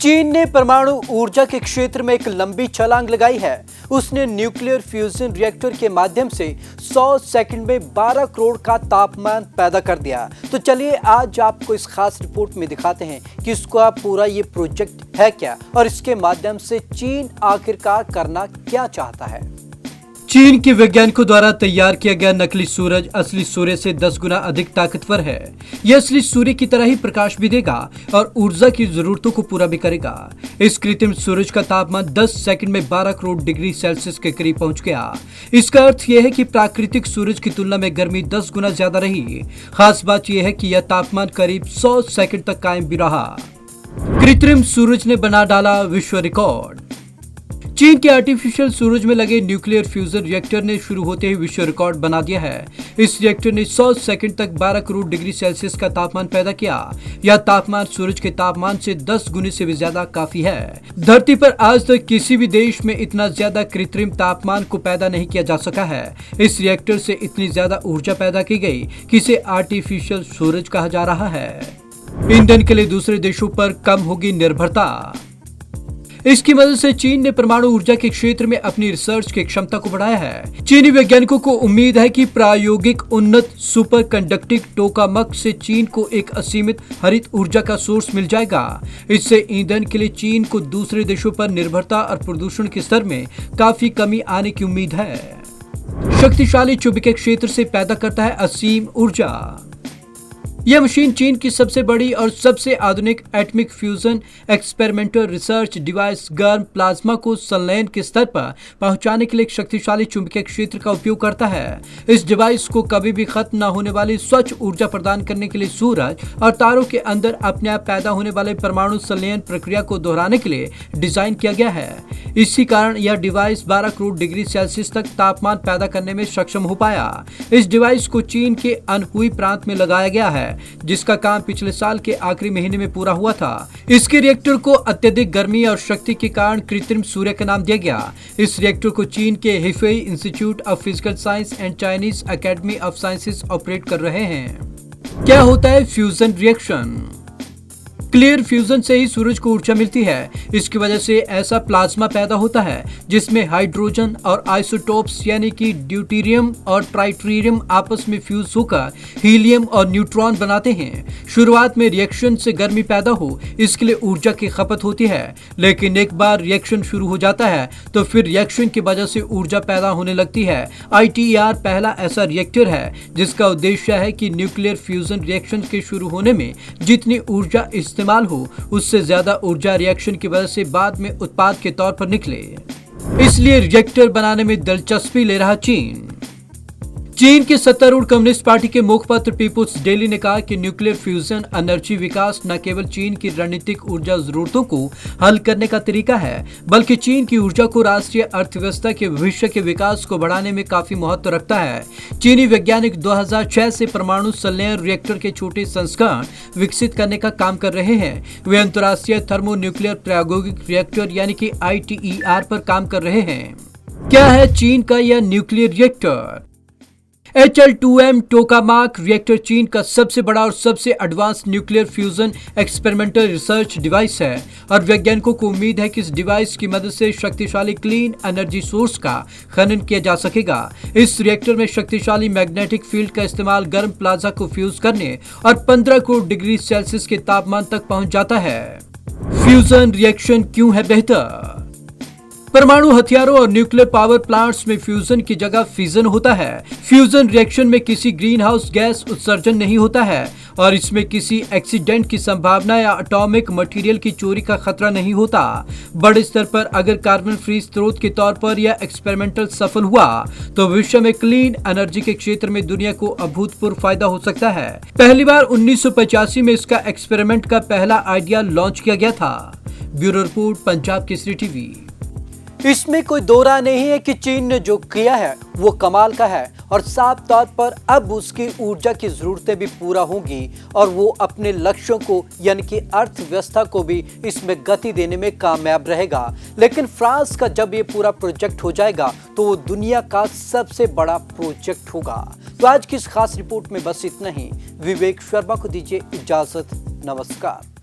चीन ने परमाणु ऊर्जा के क्षेत्र में एक लंबी छलांग लगाई है। उसने न्यूक्लियर फ्यूजन रिएक्टर के माध्यम से 100 सेकंड में 12 करोड़ का तापमान पैदा कर दिया। तो चलिए आज आपको इस खास रिपोर्ट में दिखाते हैं कि इसका पूरा ये प्रोजेक्ट है क्या और इसके माध्यम से चीन आखिरकार करना क्या चाहता है। चीन के वैज्ञानिकों द्वारा तैयार किया गया नकली सूरज असली सूर्य से 10 गुना अधिक ताकतवर है। यह असली सूर्य की तरह ही प्रकाश भी देगा और ऊर्जा की जरूरतों को पूरा भी करेगा। इस कृत्रिम सूरज का तापमान 10 सेकंड में 12 करोड़ डिग्री सेल्सियस के करीब पहुंच गया। इसका अर्थ यह है कि प्राकृतिक सूरज की तुलना में गर्मी 10 गुना ज्यादा रही। खास बात यह है कि यह तापमान करीब 100 सेकंड तक कायम भी रहा। कृत्रिम सूरज ने बना डाला विश्व रिकॉर्ड। चीन के आर्टिफिशियल सूरज में लगे न्यूक्लियर फ्यूजन रिएक्टर ने शुरू होते ही विश्व रिकॉर्ड बना दिया है। इस रिएक्टर ने 100 सेकंड तक 12 करोड़ डिग्री सेल्सियस का तापमान पैदा किया। यह तापमान सूरज के तापमान से 10 गुने से भी ज्यादा काफी है। धरती पर आज तक किसी भी देश में इतना ज्यादा कृत्रिम तापमान को पैदा नहीं किया जा सका है। इस रिएक्टर से इतनी ज्यादा ऊर्जा पैदा की गई कि इसे आर्टिफिशियल सूरज कहा जा रहा है। ईंधन के लिए दूसरे देशों पर कम होगी निर्भरता। इसकी मदद से चीन ने परमाणु ऊर्जा के क्षेत्र में अपनी रिसर्च की क्षमता को बढ़ाया है। चीनी वैज्ञानिकों को उम्मीद है कि प्रायोगिक उन्नत सुपर कंडक्टिंग टोकामक से चीन को एक असीमित हरित ऊर्जा का सोर्स मिल जाएगा। इससे ईंधन के लिए चीन को दूसरे देशों पर निर्भरता और प्रदूषण के स्तर में काफी कमी आने की उम्मीद है। शक्तिशाली चुंबकीय क्षेत्र से पैदा करता है असीम ऊर्जा। यह मशीन चीन की सबसे बड़ी और सबसे आधुनिक atomic fusion experimental research device गर्म प्लाज्मा को संलयन के स्तर पर पहुंचाने के लिए एक शक्तिशाली चुंबकीय क्षेत्र का उपयोग करता है। इस डिवाइस को कभी भी खत्म न होने वाली स्वच्छ ऊर्जा प्रदान करने के लिए सूरज और तारों के अंदर अपने आप पैदा होने वाले परमाणु संलयन प्रक्रिया को दोहराने के लिए डिजाइन किया गया है। इसी कारण यह डिवाइस 12 करोड़ डिग्री सेल्सियस तक तापमान पैदा करने में सक्षम हो पाया। इस डिवाइस को चीन के अनहुई प्रांत में लगाया गया है, जिसका काम पिछले साल के आखिरी महीने में पूरा हुआ था। इसके रिएक्टर को अत्यधिक गर्मी और शक्ति के कारण कृत्रिम सूर्य का नाम दिया गया। इस रिएक्टर को चीन के Hefei institute of physical science and Chinese academy of sciences operate कर रहे हैं। क्या होता है फ्यूजन रिएक्शन? क्लियर फ्यूजन से ही सूरज को ऊर्जा मिलती है। इसकी वजह से ऐसा प्लाज्मा पैदा होता है जिसमें हाइड्रोजन और आइसोटोप्स यानी कि ड्यूटेरियम और ट्राइटेरियम आपस में फ्यूज होकर हीलियम और न्यूट्रॉन बनाते हैं। शुरुआत में रिएक्शन से गर्मी पैदा हो इसके लिए ऊर्जा की खपत होती है, लेकिन एक बार रिएक्शन शुरू हो जाता है तो फिर रिएक्शन की वजह से ऊर्जा पैदा होने लगती है। ITER पहला ऐसा रिएक्टर है जिसका उद्देश्य है कि न्यूक्लियर फ्यूजन रिएक्शन के शुरू होने में जितनी ऊर्जा इस्तेमाल हो उससे ज्यादा ऊर्जा रिएक्शन की वजह से बाद में उत्पाद के तौर पर निकले। इसलिए रिएक्टर बनाने में दिलचस्पी ले रहा चीन के सत्तारूढ़ कम्युनिस्ट पार्टी के मुखपत्र पीपुल्स डेली ने कहा कि न्यूक्लियर फ्यूजन एनर्जी विकास न केवल चीन की रणनीतिक ऊर्जा जरूरतों को हल करने का तरीका है, बल्कि चीन की ऊर्जा को राष्ट्रीय अर्थव्यवस्था के भविष्य के विकास को बढ़ाने में काफी महत्व रखता है। चीनी वैज्ञानिक 2006 से परमाणु संलयन रिएक्टर के छोटे संस्करण विकसित करने का काम कर रहे हैं। वे अंतर्राष्ट्रीय थर्मो न्यूक्लियर प्रायोगिक रिएक्टर यानी कि ITER पर काम कर रहे हैं। क्या है चीन का यह न्यूक्लियर रिएक्टर? HL2M टोकामाक रिएक्टर चीन का सबसे बड़ा और सबसे advance nuclear fusion experimental research device है और वैज्ञानिकों को उम्मीद है कि इस डिवाइस की मदद से शक्तिशाली क्लीन एनर्जी सोर्स का खनन किया जा सकेगा। इस रिएक्टर में शक्तिशाली मैग्नेटिक फील्ड का इस्तेमाल गर्म प्लाज्मा को फ्यूज करने और 15 करोड़ डिग्री सेल्सियस के तापमान तक पहुंच जाता है। फ्यूजन रिएक्शन क्यों है बेहतर? परमाणु हथियारों और न्यूक्लियर पावर प्लांट्स में फ्यूजन की जगह फिजन होता है। फ्यूजन रिएक्शन में किसी ग्रीन हाउस गैस उत्सर्जन नहीं होता है और इसमें किसी एक्सीडेंट की संभावना या एटॉमिक मटेरियल की चोरी का खतरा नहीं होता। बड़े स्तर पर अगर कार्बन फ्री स्रोत के तौर पर यह एक्सपेरिमेंटल सफल हुआ तो विश्व में क्लीन एनर्जी के क्षेत्र में दुनिया को अभूतपूर्व फायदा हो सकता है। पहली बार 1985 में इसका एक्सपेरिमेंट का पहला आइडिया लॉन्च किया गया था। Bureau report, Punjab Kesari TV. इसमें कोई दो राय नहीं है कि चीन ने जो किया है वो कमाल का है और साफ तौर पर अब उसकी ऊर्जा की जरूरतें भी पूरा होंगी और वो अपने लक्ष्यों को यानी कि अर्थव्यवस्था को भी इसमें गति देने में कामयाब रहेगा। लेकिन फ्रांस का जब ये पूरा प्रोजेक्ट हो जाएगा तो वो दुनिया का सबसे बड़ा प्रोजेक्ट होगा। तो आज की इस खास रिपोर्ट में बस इतना ही। विवेक शर्मा को दीजिए इजाजत। नमस्कार।